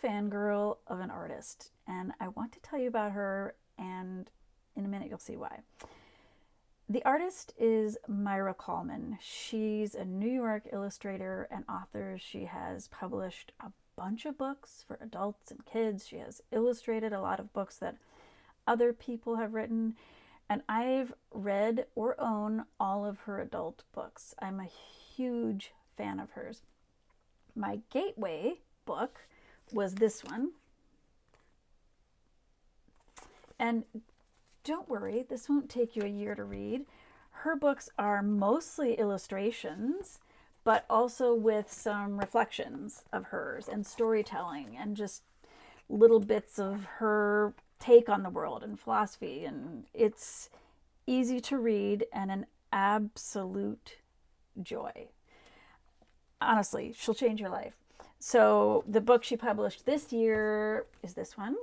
fangirl of an artist, and I want to tell you about her, and in a minute you'll see why. The artist is Maira Kalman. She's a New York illustrator and author. She has published a bunch of books for adults and kids. She has illustrated a lot of books that other people have written, and I've read or own all of her adult books. I'm a huge fan of hers. My gateway book was this one. And don't worry, this won't take you a year to read. Her books are mostly illustrations, but also with some reflections of hers and storytelling and just little bits of her take on the world and philosophy. And it's easy to read and an absolute joy. Honestly, she'll change your life. So the book she published this year is this one.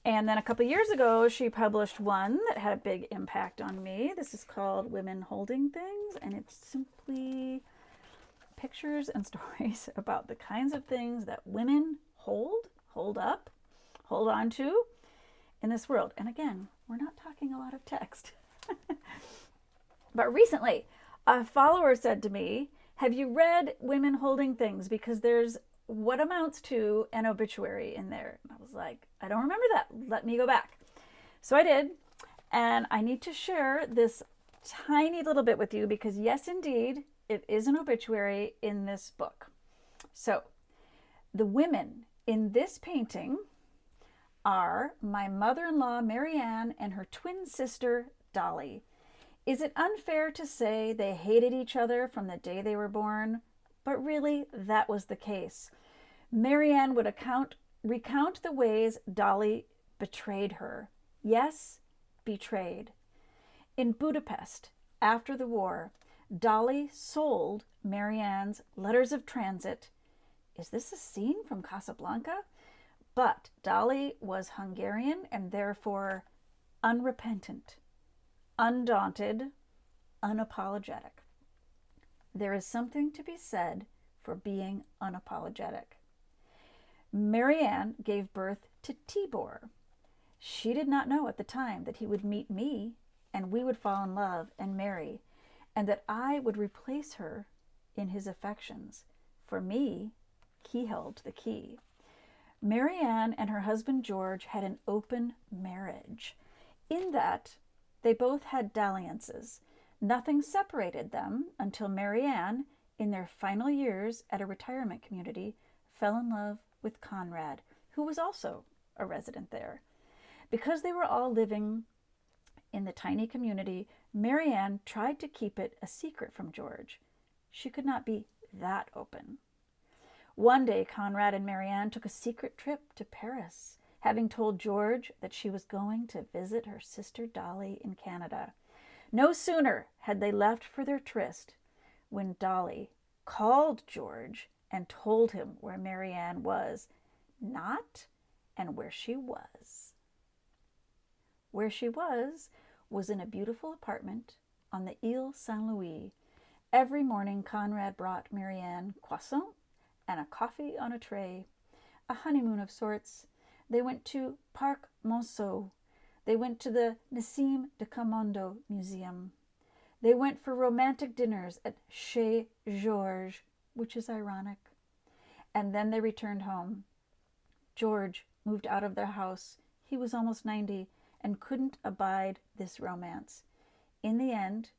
And then a couple years ago, she published one that had a big impact on me. This is called Women Holding Things, and it's simply pictures and stories about the kinds of things that women hold up, hold on to in this world. And again, we're not talking a lot of text. But recently, a follower said to me, have you read Women Holding Things? Because there's what amounts to an obituary in there. And I was like, I don't remember that. Let me go back. So I did. And I need to share this tiny little bit with you because yes, indeed, it is an obituary in this book. So the women in this painting are my mother-in-law, Marianne, and her twin sister, Dolly. Is it unfair to say they hated each other from the day they were born? But really, that was the case. Marianne would recount the ways Dolly betrayed her. Yes, betrayed. In Budapest, after the war, Dolly sold Marianne's letters of transit. Is this a scene from Casablanca? But Dolly was Hungarian and therefore unrepentant, undaunted, unapologetic. There is something to be said for being unapologetic. Marianne gave birth to Tibor. She did not know at the time that he would meet me and we would fall in love and marry, and that I would replace her in his affections. For me, he held the key. Marianne and her husband George had an open marriage, in that they both had dalliances. Nothing separated them until Marianne, in their final years at a retirement community, fell in love with Conrad, who was also a resident there. Because they were all living in the tiny community, Marianne tried to keep it a secret from George. She could not be that open. One day, Conrad and Marianne took a secret trip to Paris, having told George that she was going to visit her sister Dolly in Canada. No sooner had they left for their tryst when Dolly called George and told him where Marianne was not and where she was. Where she was in a beautiful apartment on the Ile Saint-Louis. Every morning, Conrad brought Marianne croissant and a coffee on a tray, a honeymoon of sorts. They went to Parc Monceau. They went to the Nassim de Camondo Museum. They went for romantic dinners at Chez Georges, which is ironic. And then they returned home. George moved out of their house. He was almost 90 and couldn't abide this romance. In the end,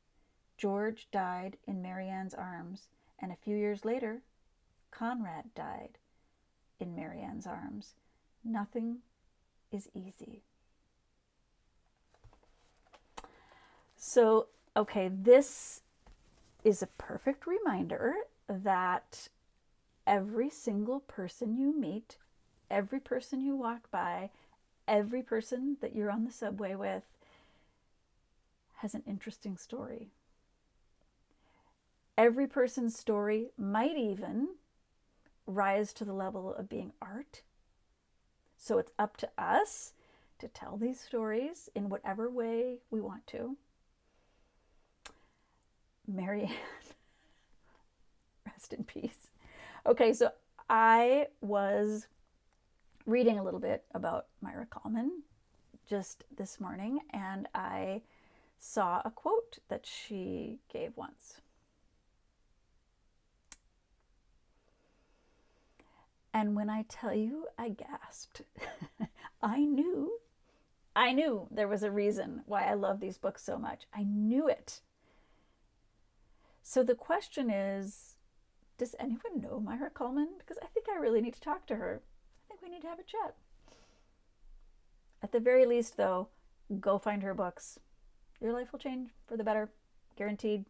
George died in Marianne's arms, and a few years later, Conrad died in Marianne's arms. Nothing is easy. So, okay, this is a perfect reminder that every single person you meet, every person you walk by, every person that you're on the subway with has an interesting story. Every person's story might even rise to the level of being art. So it's up to us to tell these stories in whatever way we want to. Marianne, rest in peace. Okay, so I was reading a little bit about Maira Kalman just this morning, and I saw a quote that she gave once. And when I tell you, I gasped. I knew there was a reason why I love these books so much. I knew it. So the question is, does anyone know Maira Kalman? Because I think I really need to talk to her. I think we need to have a chat. At the very least, though, go find her books. Your life will change for the better. Guaranteed.